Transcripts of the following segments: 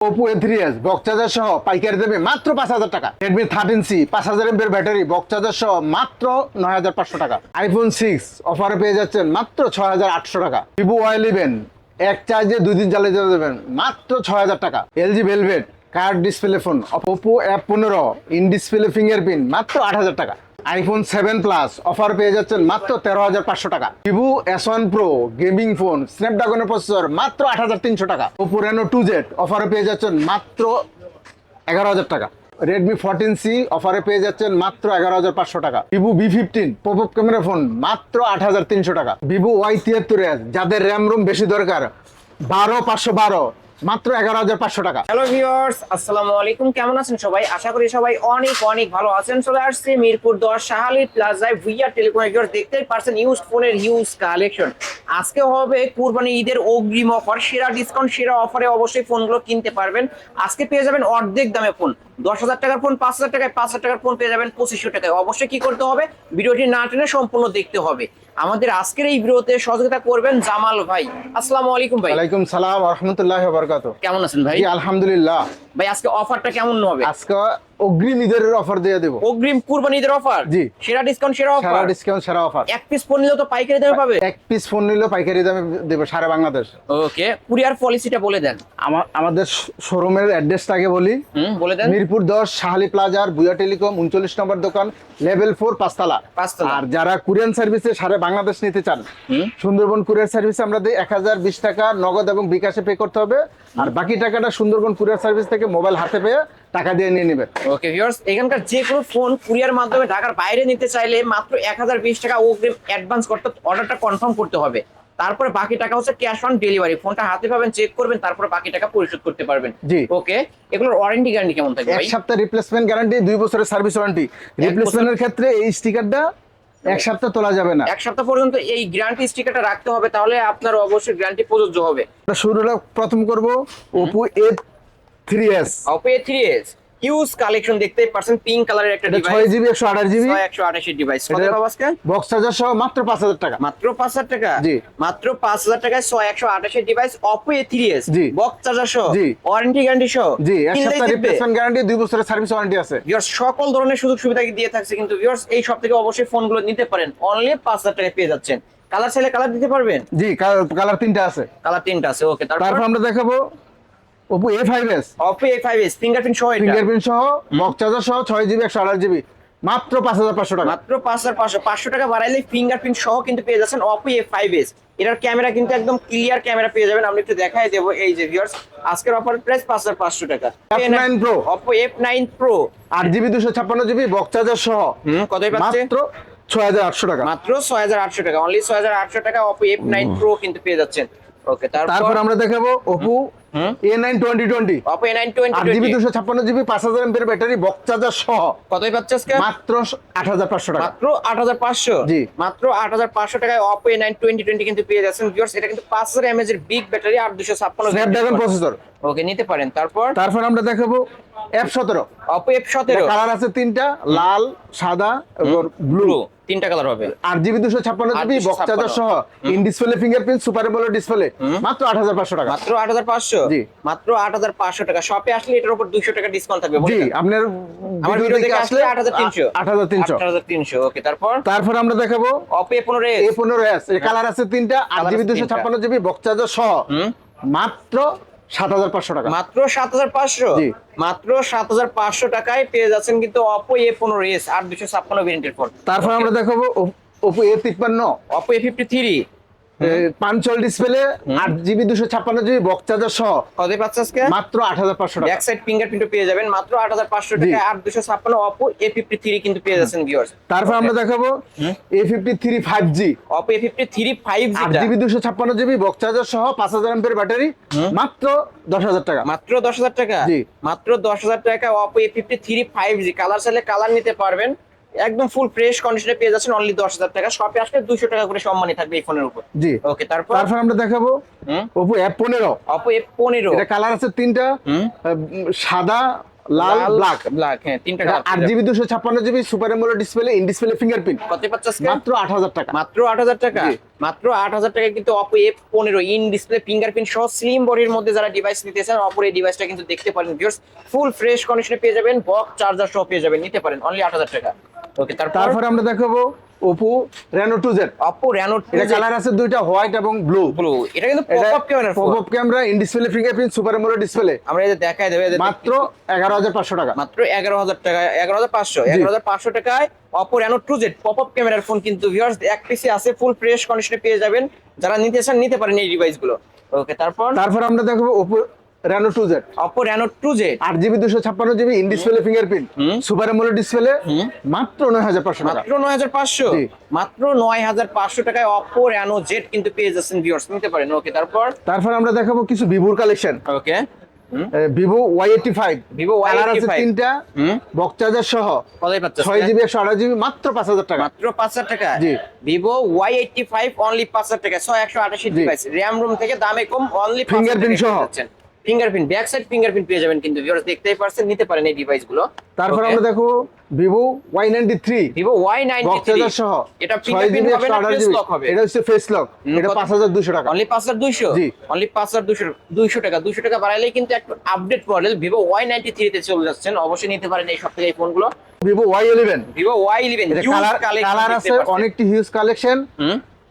Oppo A3s box charger সহ পাইকারি দেবে মাত্র 5,000 টাকা। Redmi 13C 5,000 mAh battery box charger সহ মাত্র 9,500 টাকা। iPhone 6 অফারে পেয়ে যাচ্ছেন মাত্র 6,800 টাকা। Vivo Y11 এক চার্জে 2 দিন চালিয়ে যেতে দেবেন মাত্র 6,000 টাকা। LG Velvet card display phone Oppo F15 in display fingerprint মাত্র 8,000 টাকা। iPhone 7 Plus অফার পেয়ে যাচ্ছেন মাত্র 13,500 টাকা। Vivo S1 Pro gaming phone স্ন্যাপড্রাগনের প্রসেসর মাত্র 8,300 টাকা। Oppo Reno 2Z অফারে পেয়ে যাচ্ছেন মাত্র 11,000 টাকা। Redmi 14C অফারে পেয়ে যাচ্ছেন মাত্র 11,500 টাকা। Vivo V15 popup camera phone মাত্র 8,300 টাকা। Vivo Y73s যাদের র্যাম রোম বেশি দরকার 12,512 মাত্র 11,500 টাকা। হ্যালো ভিউয়ার্স, আসসালামু আলাইকুম। কেমন আছেন সবাই? আশা করি সবাই অনেক অনেক ভালো আছেন। চলে আসছে মিরপুর 10 শাহালি প্লাজায় ভিআ টেলিকম। ভিউয়ার্স দেখতেই পারছেন ইউজ ফোনের হিউজ কালেকশন। আজকে হবে কুরবানি ঈদের অগ্রিম অফার, সেরা ডিসকাউন্ট, সেরা অফারে অবশ্যই ফোনগুলো কিনতে পারবেন। আজকে পেয়ে যাবেন অর্ধেক দামে ফোন। 10,000 টাকার ফোন 5,000 টাকায়, 5,000 টাকার ফোন পেয়ে যাবেন 2,500 টাকায়। অবশ্যই কি করতে হবে, ভিডিওটি না টেনে সম্পূর্ণ দেখতে হবে। আমাদের আজকের এই ভিডিওতে সহযোগিতা করবেন জামাল ভাই। আসসালামু আলাইকুম ভাই। ওয়ালাইকুম সালাম ওয়া রাহমাতুল্লাহি ওয়া বারাকাতুহু। কেমন আছেন ভাই? জি আলহামদুলিল্লাহ। ভাই আজকে অফারটা কেমন হবে? আজকে অগ্রিম ঈদের অফার দিয়ে দেব। অগ্রিম কুরবানি ঈদের অফার, জি। সেরা ডিসকাউন্ট, সেরা সারা অফার। ডিসকাউন্ট সেরা অফার। এক পিস ফোন নিলেও তো পাইকারি দামে পাবে। এক পিস ফোন নিলেও পাইকারি দামে দেব সারা বাংলাদেশ। ওকে, কুরিয়ার পলিসিটা বলে দেন। আমাদের শোরুমের অ্যাড্রেসটাকে বলি। বলে দেন। মিরপুর 10 শাহালি প্লাজার বুয়া টেলিকম 39 নম্বর দোকান, লেভেল 4 পাঁচতলা। আর যারা কুরিয়ার সার্ভিসে সারা বাংলাদেশ নিতে চান, সুন্দরবন কুরিয়ার সার্ভিসে আমরা দিই 1,020 টাকা নগদ এবং বিকাশে পে করতে হবে। আর বাকি টাকাটা সুন্দরবন কুরিয়ার সার্ভিস থেকে মোবাইল হাতে পেয়ে টাকা দিয়ে নিয়ে নেবেন। ওকে ভিউয়ার্স, এখানকার যে কোনো ফোন কুরিয়ার মাধ্যমে ঢাকার বাইরে নিতে চাইলে মাত্র 1,020 টাকা অগ্রিম অ্যাডভান্স করতে, অর্ডারটা কনফার্ম করতে হবে। তারপরে বাকি টাকা হচ্ছে ক্যাশ অন ডেলিভারি। ফোনটা হাতে পাবেন, চেক করবেন, তারপরে বাকি টাকা পরিশোধ করতে পারবেন। জি। ওকে, এগুলোর ওয়ারেন্টি গ্যারান্টি কেমন থাকবে ভাই? 1 সপ্তাহ রিপ্লেসমেন্ট গ্যারান্টি, 2 বছরের সার্ভিস ওয়ারেন্টি। রিপ্লেসমেন্টের ক্ষেত্রে এই স্টিকারটা 1 সপ্তাহ তোলা যাবে না। 1 সপ্তাহ পর্যন্ত এই গ্যারান্টি স্টিকারটা রাখতে হবে, তাহলে আপনার অবশ্যই গ্যারান্টি প্রযোজ্য হবে। শুরুটা প্রথম করব Oppo A3s। Oppo A3s huge collection দেখতেই পারছেন, পিঙ্ক কালারের একটা ডিভাইস, 6GB 128GB 128 ডিভাইস। কত পাবো আজকে? বক্স চার্জার সহ মাত্র 5,000 টাকা। মাত্র 5,000 টাকা। জি। মাত্র 5,000 টাকায় 128 ডিভাইস Oppo A3s। জি। বক্স চার্জার সহ, জি। ওয়ারেন্টি গ্যারান্টি সহ। জি, 1 সপ্তাহ রিপ্লেসমেন্ট গ্যারান্টি, 2 বছরের সার্ভিস ওয়ারেন্টি আছে। ভিউয়ার্স সকল ধরনের সুযোগ সুবিধা দিয়ে থাকছে, কিন্তু ভিউয়ার্স এই সব থেকে অবশ্যই ফোনগুলো নিতে পারেন। অনলি 5,000 টাকায় পেয়ে যাচ্ছেন। কালার চাইলে কালার দিতে পারবেন। জি, কালার 3টা আছে। কালার 3টা আছে। ওকে, তারপর আমরা দেখাবো Oppo A5s। Oppo A5s fingerprint সহ, এটা ফিঙ্গারপ্রিন্ট সহ বক্স চার্জার সহ 6GB 128GB মাত্র 5,500 টাকা। মাত্র 5,500। 500 টাকা বাড়াইলে ফিঙ্গারপ্রিন্ট সহ কিন্তু পেয়ে যাচ্ছেন Oppo A5s। এটার ক্যামেরা কিন্তু একদম ক্লিয়ার ক্যামেরা পেয়ে যাবেন। আমরা একটু দেখাই দেব। এই যে ভিউয়ার্স, আজকের অফার প্রাইস 5,500 টাকা। F9 Pro Oppo F9 Pro 8GB 256GB box charger সহ কতই পাচ্ছে? মাত্র 6,800 টাকা। মাত্র 6,800 টাকা। অনলি 6,800 টাকা Oppo F9 Pro কিন্তু পেয়ে যাচ্ছেন। ওকে, তারপর আমরা দেখাবো Oppo A9 2020। Oppo A9 2020 8GB 256GB 5,000 mAh battery box charger সহ কতই পাচ্ছে আজকে? মাত্র 8,500 টাকা। মাত্র 8,500। জি। মাত্র 8,500 টাকায় Oppo A9 2020 কিন্তু পেয়ে যাচ্ছেন। ভিউয়ার্স এটা কিন্তু 5,000 mAh এর বিগ ব্যাটারি আর 256 স্ন্যাপড্রাগন প্রসেসর। ওকে, নিতে পারেন। তারপর আমরা দেখাবো F17। Oppo F17 কালার আছে 3টা, লাল, সাদা এবং ব্লু। 3টা কালার হবে। 8GB 256GB বক্স চার্জার সহ in display fingerprint super AMOLED display মাত্র 8,500 টাকা। মাত্র 8,500। জি। মাত্র 8,500 টাকা। শপে আসলে এটার উপর 200 টাকা ডিসকাউন্ট থাকবে। জি, আপনার আমার ভিডিও দেখে আসলে 8,300। 8,300। 8,300। ওকে, তারপর আমরা দেখাবো Oppo A15s। A15s এর কালার আছে 3টা, 8GB 256GB বক্স চার্জার সহ মাত্র 7,500 টাকা। মাত্র 7,500। জি। মাত্র 7,500 টাকায় পেয়ে যাচ্ছেন কিন্তু Oppo A15s আর 256 ভেরিয়েন্টের ফোন। তারপর আমরা দেখাবো Oppo A53। Oppo A53 পাঞ্চল display 8GB 256GB box charger সহ কতই পাচ্ছে আজকে? মাত্র 8,500 টাকা। ব্যাক সাইড ফিঙ্গারপ্রিন্ট পেয়ে যাবেন মাত্র 8,500 টাকায় আর 256 Oppo A53 কিন্তু পেয়ে যাচ্ছেন ভিউয়ার্স। তারপর আমরা দেখাবো A53 5G। Oppo A53 5G 8GB 256GB box charger সহ 5,000 mAh ব্যাটারি মাত্র 10,000 টাকা। মাত্র 10,000 টাকা। জি। মাত্র 10,000 টাকা Oppo A53 5G। কালার চাইলে কালার নিতে পারবেন। একদম ফুল ফ্রেশ কন্ডিশনে পেয়ে যাচ্ছেন অনলি 10,000 টাকা। শপে আসলে 200 টাকা করে সম্মানী থাকবে এই ফোনের উপর। জি। ওকে, তারপর আমরা দেখাবো Oppo F15। Oppo F15 এটা কালার আছে 3টা, সাদা, লাল ব্ল্যাক ব্ল্যাক, হ্যাঁ তিনটা এটা 8GB 256GB super AMOLED display, in display fingerprint. কত পাচ্ছেন মাত্র 8000 টাকা। মাত্র 8000 টাকা। জি। মাত্র 8000 টাকায় কিন্তু Oppo F15 in display fingerprint সহ স্লিম বডির মধ্যে যারা ডিভাইস নিতে চান Oppo এই ডিভাইসটা কিন্তু দেখতে পারেন ভিউয়ার্স, ফুল ফ্রেশ কন্ডিশনে পেয়ে যাবেন, বক্স চার্জার সহ পেয়ে যাবেন, নিতে পারেন অনলি 8000 টাকা। ওকে, তারপরে আমরা দেখাবো Oppo Reno 2Z। Oppo Reno 2Z, এটা কালার আছে দুইটা, হোয়াইট এবং ব্লু। এটা কিন্তু popup camera, popup camera, in display fingerprint, super AMOLED display. আমরা এই যে দেখাই দেব, মাত্র 11500 টাকা। মাত্র 11000 টাকা, 11500, 11500 টাকায় Oppo Reno 2Z পপআপ ক্যামেরার ফোন কিন্তু ভিউয়ার্স এক পিসে আছে, ফুল ফ্রেশ কন্ডিশনে পেয়ে যাবেন, যারা নিতে চান নিতে পারেন এই ডিভাইসগুলো। ওকে, তারপর আমরা দেখাবো Oppo Reno 2Z। Oppo Reno 2Z 8GB 256GB in display fingerprint, super AMOLED display. মাত্র 9500 টাকা। মাত্র 9500, জি। মাত্র 9500 টাকায় Oppo Reno Z কিন্তু পেয়ে যাচ্ছেন ভিউয়ার্স, নিতে পারেন। ওকে, তারপর আমরা দেখাবো কিছু ভিভোর কালেকশন। ওকে, ভিভো Y85। Vivo কালার আছে Y85 তিনটা, বক্স চার্জার সহ। কতই পাচ্ছেন? 6GB 128GB মাত্র 5000 টাকা। মাত্র 5000 টাকা। জি। Vivo Y85 অনলি 5000 টাকা, 6128 জি। ডিভাইস, RAM রুম থেকে দামে কম, অনলি Fingerprint সহ। ফিঙ্গারপ্রিন্ট, ব্যাক সাইড ফিঙ্গারপ্রিন্ট পেয়ে যাবেন কিন্তু ভিউয়ার্স, দেখতেই পারছেন, নিতে পারেন এই ডিভাইসগুলো। তারপর আমরা দেখো Vivo Y93। Vivo box charger Y93, সহ। এটা 6GB ফিঙ্গারপ্রিন্ট হবে না, ফেস 128GB। লক হবে। এটা হচ্ছে ফেস লক। এটা 5200 টাকা। অনলি 5200। জি। অনলি 5200 টাকা, 200 টাকা বাড়াইলেই কিন্তু একটা আপডেট মডেল Vivo Y93 তে চলে যাচ্ছেন, অবশ্যই নিতে পারেন এই সব থেকে এই ফোনগুলো। Vivo Y11। Vivo Y11 এটা হিউজ কালার আছে অনেকটি, হিউজ কালেকশন।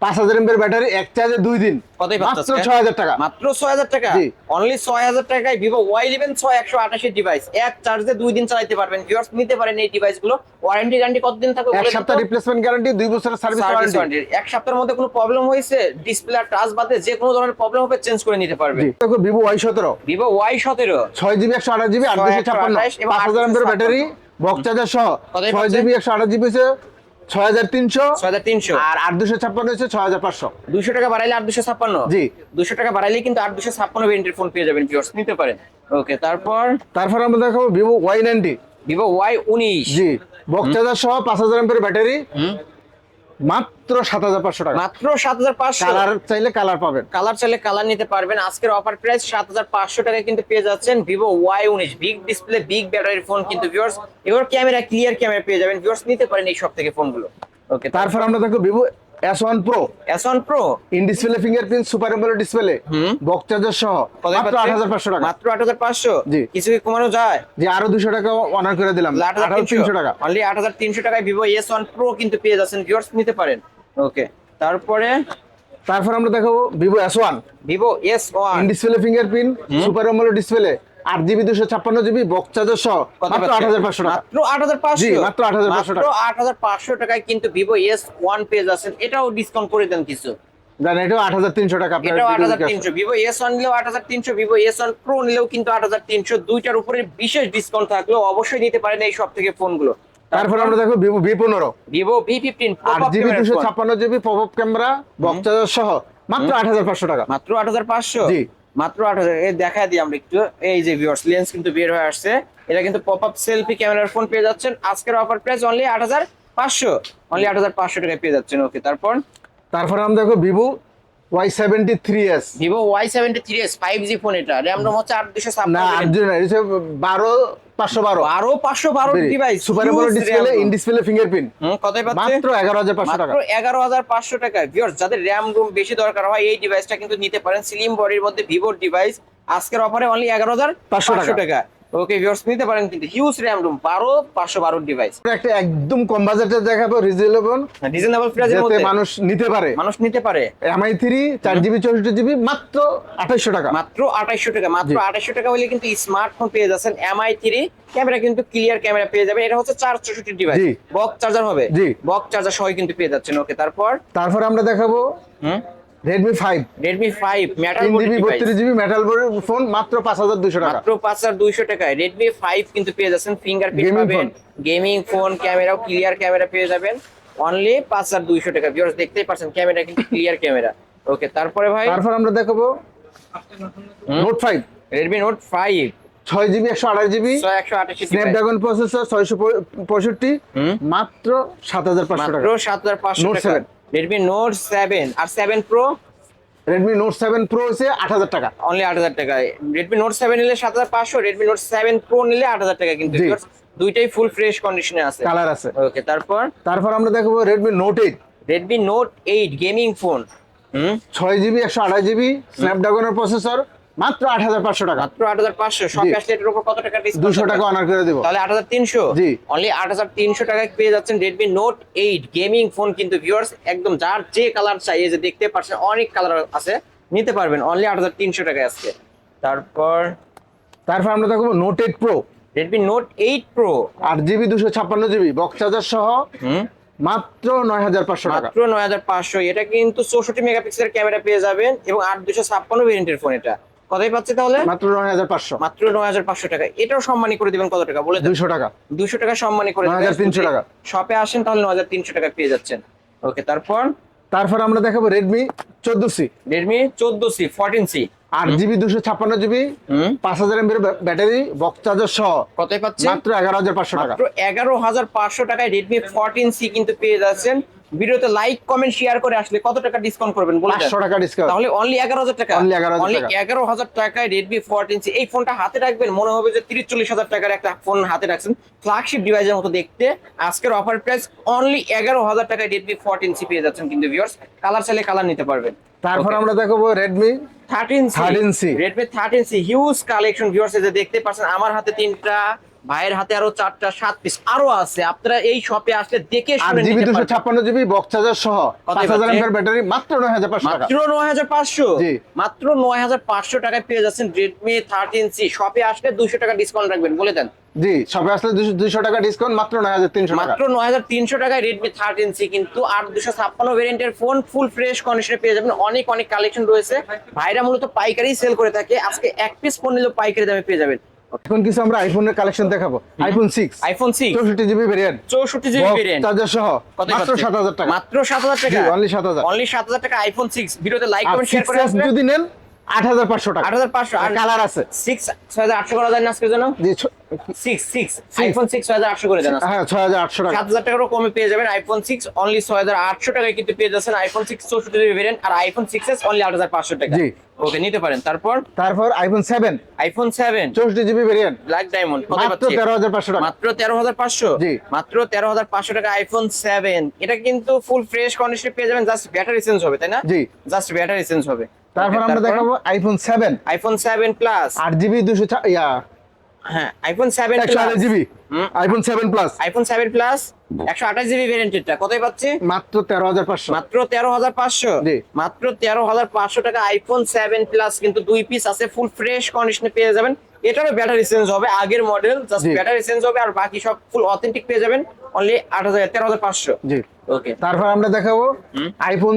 5000 mAh ব্যাটারি, এক চার্জে 2 দিন। কতই পাচ্ছেন? মাত্র 6000 টাকা। মাত্র 6000 টাকা। জি। অনলি 6000 টাকায় Vivo Y11 6128 ডিভাইস, এক চার্জে 2 দিন চালাতে পারবেন ভিউয়ার্স, নিতে পারেন এই ডিভাইসগুলো। ওয়ারেন্টি গ্যারান্টি কতদিন থাকবে? এক সপ্তাহ রিপ্লেসমেন্ট গ্যারান্টি, 2 বছরের সার্ভিস ওয়ারেন্টি। এক সপ্তাহের মধ্যে কোনো প্রবলেম হয়েছে, ডিসপ্লে আর টাচ বাদে যে কোনো ধরনের প্রবলেম হবে চেঞ্জ করে নিতে পারবে। জি। দেখো Vivo Y17। Vivo Y17 6GB 128GB 856 এবং 5000 mAh ব্যাটারি, বক্স চার্জার সহ। কতই 6GB 128GB হচ্ছে 6300, 6300, আর 8256 হচ্ছে 6500। 200 টাকা বাড়াইলে 8256। জি। 200 টাকা বাড়াইলে কিন্তু 8256 ভেরিয়েন্টের ফোন পেয়ে যাবেন ভিউয়ার্স, নিতে পারেন। ওকে, তারপর আমরা দেখাবো ভিভো Y90। Vivo Y19। জি, বক্স চার্জার সহ 5000 mAh ব্যাটারি, মাত্র 7500 টাকা। মাত্র 7500। কালার চাইলে কালার পাবেন। কালার চাইলে কালার নিতে পারবেন। আজকের অফার প্রাইস 7500 টাকায় কিন্তু পেয়ে যাচ্ছেন Vivo Y19 big display big ব্যাটারির ফোন কিন্তু ভিউয়ার্স, এবার ক্যামেরা ক্লিয়ার ক্যামেরা পেয়ে যাবেন ভিউয়ার্স, নিতে পারেন এই সব থেকে ফোনগুলো। ওকে, তারপর আমরা দেখো Vivo S1 Pro। S1 Pro in display fingerprint, super AMOLED display, box charger সহ। মাত্র 8500 টাকা। মাত্র 8500। জি। কিছু কি কমানো যায়? যে আরো 200 টাকা অনার করে দিলাম, 8300 টাকা। অনলি 8300 টাকায় Vivo S1 Pro কিন্তু পেয়ে যাচ্ছেন ভিউয়ার্স, নিতে পারেন। ওকে, তারপর আমরা দেখাবো Vivo S1। Vivo S1 in display fingerprint, super AMOLED display, 8GB 256GB box charger সহ। মাত্র 8500 টাকা। মাত্র 8500। জি, মাত্র 8500 টাকা। মাত্র 8500 টাকায় কিন্তু Vivo S1 পেয়ে যাচ্ছেন, এটাও ডিসকাউন্ট করে দেন কিছু। জানেন এটাও 8300 টাকা। আপনার এটাও 8300। Vivo S1 নিলেও 8300, Vivo S1 Pro নিলেও কিন্তু 8300, দুইটার উপরে বিশেষ ডিসকাউন্ট থাকলেও অবশ্যই নিতে পারেন এই সব থেকে ফোনগুলো। তারপর আমরা দেখো Vivo V15। Vivo V15 8GB 256GB popup camera, box charger সহ। মাত্র 8500 টাকা। মাত্র 8500। জি। মাত্র 8000। এই দেখায় দিই আমরা একটু, এই যে ভিউয়ার্স লেন্স কিন্তু বের হয়ে আসছে, এটা কিন্তু পপআপ সেলফি ক্যামেরার ফোন পেয়ে যাচ্ছেন। আজকের অফার প্রাইস অনলি 8500, অনলি 8500 টাকায় পেয়ে যাচ্ছেন। ওকে, তারপর আমরা দেখো Vivo Y73s। Vivo Y73s 5G phone, এটা RAM রোম হচ্ছে 8256। না, আর্জুন এটা হচ্ছে 12512। 512 device, super AMOLED display, in display fingerprint. কতই পাচ্ছেন? মাত্র 11500 টাকা। মাত্র 11500 টাকা। ভিউয়ার্স, যাদের RAM রুম বেশি দরকার হয় এই ডিভাইসটা কিন্তু নিতে পারেন, স্লিম বডির মধ্যে ভিভোর ডিভাইস, আজকের অফারে অনলি 11500 টাকা। ওকে ভিউয়ার্স, নিতে পারেন কিন্তু হিউজ RAM রুম, 512 ডিভাইস। একটা একদম কম বাজেটে দেখাবো, রিজনেবল প্রাইসের যাতে মধ্যে মানুষ নিতে পারে। MI3 4GB 64GB মাত্র 2800 টাকা। মাত্র 2800 টাকা। মাত্র 2800 টাকা হলে কিন্তু স্মার্টফোন পেয়ে যাচ্ছেন। MI3 ক্যামেরা কিন্তু ক্লিয়ার ক্যামেরা পেয়ে যাবেন, এটা হচ্ছে 464 ডিভাইস, বক্স চার্জার হবে। জি। বক্স চার্জার সহ কিন্তু পেয়ে যাচ্ছেন। ওকে, তারপর আমরা দেখাবো Redmi 5। Redmi 5 metal 3GB 32GB metal বডির ফোন, মাত্র 5200 টাকা। মাত্র 5200 টাকায় Redmi 5 কিন্তু পেয়ে যাচ্ছেন, ফিঙ্গারপ্রিন্ট পাবেন, গেমিং ফোন, ক্যামেরাও ক্লিয়ার ক্যামেরা পেয়ে যাবেন, অনলি 5200 টাকা। ভিউয়ার্স, দেখতেই পাচ্ছেন ক্যামেরা কিন্তু ক্লিয়ার ক্যামেরা। ওকে, তারপর আমরা দেখাবো Note 5। Redmi Note 5 6GB 128GB 128 Snapdragon processor, 665, মাত্র 7500 টাকা। মাত্র 7500 Note টাকা। 7। Redmi Note 7 আর 7 Pro রেডমি নোট 7 প্রো হচ্ছে 8000 টাকা। অনলি 8000 টাকায়। রেডমি নোট 7 নিলে 7500, রেডমি নোট 7 প্রো নিলে 8000 টাকা কিন্তু জি। viewers, দুইটাই ফুল ফ্রেশ কন্ডিশনে আছে। কালার আছে। ওকে, তারপর তারপর আমরা দেখবো Redmi Note 8, Redmi Note 8 gaming phone. 6GB 128GB স্ন্যাপড্রাগনের প্রসেসর, মাত্র 8500 টাকা। মাত্র 8500। সব জি। ক্যাশলেটের উপর কত টাকা ডিসকাউন্ট? 200 টাকা অনার করে দেবো। তাহলে 8300। জি। অনলি 8300 টাকায় পেয়ে যাচ্ছেন রেডমি নোট 8 গেমিং ফোন কিন্তু ভিউয়ার্স, একদম যার যে কালার চাই এই যে দেখতে পাচ্ছেন অনেক কালার আছে, নিতে পারবেন অনলি 8300 টাকায় আজকে। তারপর আমরা দেখবো note 8 pro, Redmi Note 8 pro 8GB 256GB box charger সহ, মাত্র 9500 টাকা। মাত্র 9500। এটা কিন্তু 64 মেগাপিক্সেলের ক্যামেরা পেয়ে যাবেন এবং 8256 ভেরিয়েন্টের ফোন। এটা কতই পাচ্ছে তাহলে? মাত্র 9500। মাত্র 9500 টাকা। এটাও সম্মানী করে দিবেন কত টাকা বলে দেন? 200 টাকা। 200 টাকা সম্মানী করে দিবেন। 9300 টাকা। শপে আসেন তাহলে 9300 টাকা পেয়ে যাচ্ছেন। ওকে, তারপর আমরা দেখাবো Redmi 14C, Redmi 14C 14C 8GB 256GB 5000 mAh battery box charger সহ, কতই পাচ্ছে? মাত্র 11500 টাকা। মাত্র 11500 টাকায় রেডমি 14C কিন্তু পেয়ে যাচ্ছেন। ভিডিওতে লাইক কমেন্ট শেয়ার করে আসলে কত টাকা ডিসকাউন্ট করবেন বলে দেন? 500 টাকা ডিসকাউন্ট। তাহলে অনলি 11000 টাকা। Only 11000 অনলি টাকা। 11000 টাকায় রেডমি 14C। এই ফোনটা হাতে রাখবেন মনে হবে যে 30-40 হাজার টাকার একটা ফোন হাতে রাখছেন, ফ্ল্যাগশিপ ডিভাইসের মতো দেখতে। আজকের অফার প্রাইস অনলি 11000 টাকায় রেডমি 14C পেয়ে যাচ্ছেন কিন্তু ভিউয়ার্স। কালার চাইলে কালার নিতে পারবেন। তারপর আমরা দেখবো Redmi 13C, Redmi 13C huge collection viewers, এই যে দেখতে পাচ্ছেন আমার হাতে 3টা, ভাইয়ের হাতে আরো 4টা, 7 পিস আরো আছে। আপনারা এই শপে আসলে দেখে শুনে 8GB নিতে পারবেন। 256GB বক্স চার্জার সহ, কতই 5000 পাচ্ছে? mAh ব্যাটারি, মাত্র 9500 টাকা। মাত্র 9500। জি। মাত্র 9500 টাকায় পেয়ে যাচ্ছেন রেডমি 13C। শপে আসলে 200 টাকা ডিসকাউন্ট রাখবেন বলে দেন। জি, সবে আসলে 200 টাকা ডিসকাউন্ট, মাত্র 9300 টাকা। মাত্র 9300 টাকায় রেডমি 13C কিন্তু 8256 ভেরিয়েন্টের ফোন ফুল ফ্রেশ কন্ডিশনে পেয়ে যাবেন। অনেক অনেক কালেকশন রয়েছে। ভাইরা মূলত পাইকারি সেল করে থাকে, আজকে এক পিস ফোন নিলেও পাইকারি দামে পেয়ে যাবেন। এখন কিছু আমরা আইফোনের কালেকশন দেখাবো। IPhone 6, iPhone 6 64GB variant, 64GB variant charger সহ, কতই মাত্র পাচ্ছে? 7000 টাকা। মাত্র 7000 টাকা। জি, only 7000। অনলি 7000 টাকা আইফোন 6। ভিডিওতে লাইক আর কমেন্ট শেয়ার করে 6s আসবেন। যদি নেন 8500 টাকা। 8500 আর কালার আছে। 6800 করে দেন আজকের জন্য। জি, 6 আইফোন 6 6800 করে দেন আজকে। হ্যাঁ, 6800 টাকা। 7000 টাকারও কমে পেয়ে যাবেন আইফোন 6 অনলি 6800 টাকায় কিন্তু পেয়ে যাচ্ছেন আইফোন 6 64GB ভেরিয়েন্ট, আর আইফোন 6s অনলি 8500 টাকা। জি। ওকে, নিতে পারেন। তারপর iPhone 7, iPhone 7 64GB variant, black diamond কত মাত্র পাচ্ছেন? 13500 টাকা। মাত্র 13500। জি। মাত্র 13500 টাকা আইফোন 7। এটা কিন্তু ফুল ফ্রেশ কন্ডিশনে পেয়ে যাবেন, জাস্ট ব্যাটারি চেঞ্জ হবে, তাই না? জি। জাস্ট ব্যাটারি চেঞ্জ হবে। তারপর আমরা দেখাবো আইফোন 7, আইফোন 7 প্লাস। 8GB 200 হ্যাঁ, iPhone 7 plus. 128GB iPhone 7 plus, iPhone 7 plus 128GB ভেরিয়েন্টটা কতই পাচ্ছে? মাত্র 13500। মাত্র 13500। জি। মাত্র 13500 টাকা আইফোন 7 প্লাস কিন্তু 2 পিস আছে, ফুল ফ্রেশ কন্ডিশনে পেয়ে যাবেন। এটারও ব্যাটারি চেঞ্জ হবে, আগের মডেল, জাস্ট জি। ব্যাটারি চেঞ্জ হবে, আর বাকি সব ফুল অথেন্টিক পেয়ে যাবেন অনলি 13500। জি। ওকে, তারপর আমরা দেখাবো আইফোন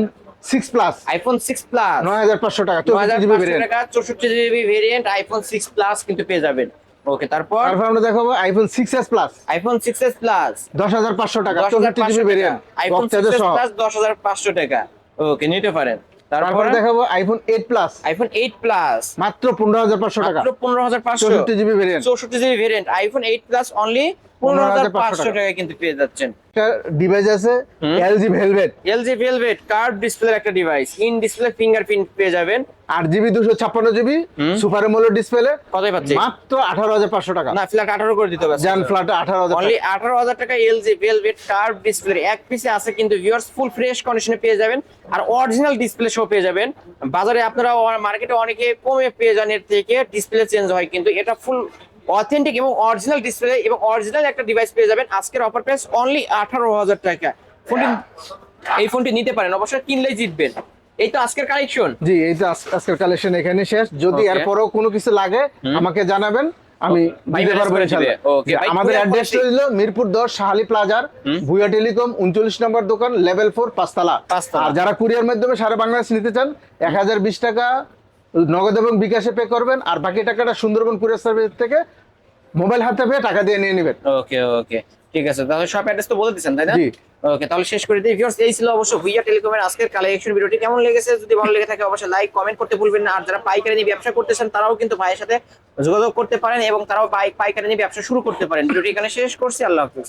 6 প্লাস, আইফোন 6 প্লাস 9500 টাকা, 64GB 9500 ভেরিয়েন্ট। টাকা 64GB ভেরিয়েন্ট আইফোন 6 প্লাস কিন্তু পেয়ে যাবেন। ওকে, তারপর আমরা দেখাবো iPhone 6s plus, iPhone 6s plus 10500 টাকা, 10500 64GB variant, iPhone box charger 6s সহ। প্লাস 10500 টাকা। ওকে, নিতে পারেন। তারপর তারপর দেখাবো আইফোন 8 প্লাস, আইফোন 8 প্লাস মাত্র 15500 টাকা, মাত্র 15500। 64GB variant. 64GB variant iPhone 8 plus only 15500 টাকায় কিন্তু পেয়ে যাচ্ছেন। একটা ডিভাইস আছে LG velvet, LG velvet curve ডিসপ্লের একটা ডিভাইস, ইন ডিসপ্লে ফিঙ্গারপ্রিন্ট পেয়ে যাবেন। 8GB 256GB super AMOLED display, কতই পাচ্ছে? মাত্র 18500 টাকা। না, ফ্ল্যাট 18 করে দিতে হবে জান ফ্ল্যাট 18000 অনলি টাকা। 18000 টাকা LG ভেলভেট কার্ভ ডিসপ্লে এক পিসে আছে কিন্তু ভিউয়ার্স, ফুল ফ্রেশ কন্ডিশনে পেয়ে যাবেন, আর অরিজিনাল ডিসপ্লে সহ পেয়ে যাবেন। বাজারে আপনারা মার্কেটে অনেকে কমে পেয়ে যান, এর থেকে ডিসপ্লে চেঞ্জ হয়, কিন্তু এটা ফুল অথেন্টিক এবং অরিজিনাল ডিসপ্লে এবং অরিজিনাল একটা ডিভাইস পেয়ে যাবেন। আজকের অফার প্রাইস অনলি 18000 টাকা। এই ফোনটি নিতে পারেন, অবশ্যই কিনলেই জিতবেন। এই তো আজকের কালেকশন। জি, এই তো আজকের কালেকশন এখানে শেষ। যদি Okay. এরপরও কোনো কিছু লাগে আমাকে জানাবেন, আমি ভাই দিতে manage পারবো করে ইনশাআল্লাহ। দিবে। Okay, ভাই, আমাদের পুরো অ্যাড্রেস quality। হলো মিরপুর 10 শাহালি প্লাজার, ভুয়া টেলিকম 39 নম্বর দোকান, লেভেল 4 পাঁচতলা। পাঁচতলা। আর যারা কুরিয়ার মাধ্যমে সারা বাংলাদেশ নিতে চান 1020 টাকা নগদ এবং বিকাশে পে করবেন, আর বাকি টাকাটা সুন্দরবন কুরিয়ার সার্ভিস থেকে মোবাইল হাতে পেয়ে টাকা দিয়ে নিয়ে নেবেন। ওকে ওকে, ঠিক আছে। তাহলে শপ অ্যাড্রেস তো বলে দিয়েছেন, তাই না? জি। ওকে, তাহলে শেষ করে দিই ভিউয়ার্স। এই ছিল অবশ্য ভুইয়া টেলিকমের আজকের কালেকশন। ভিডিওটি কেমন লেগেছে? যদি ভালো লেগে থাকে অবশ্যই লাইক কমেন্ট করতে ভুলবেন না। আর যারা পাইকারি নিয়ে ব্যবসা করতেছেন তারাও কিন্তু ভাইয়ের সাথে যোগাযোগ করতে পারেন এবং তারাও পাইকারি নিয়ে ব্যবসা শুরু করতে পারেন। ভিডিওটি এখানে শেষ করছি। আল্লাহ হাফেজ।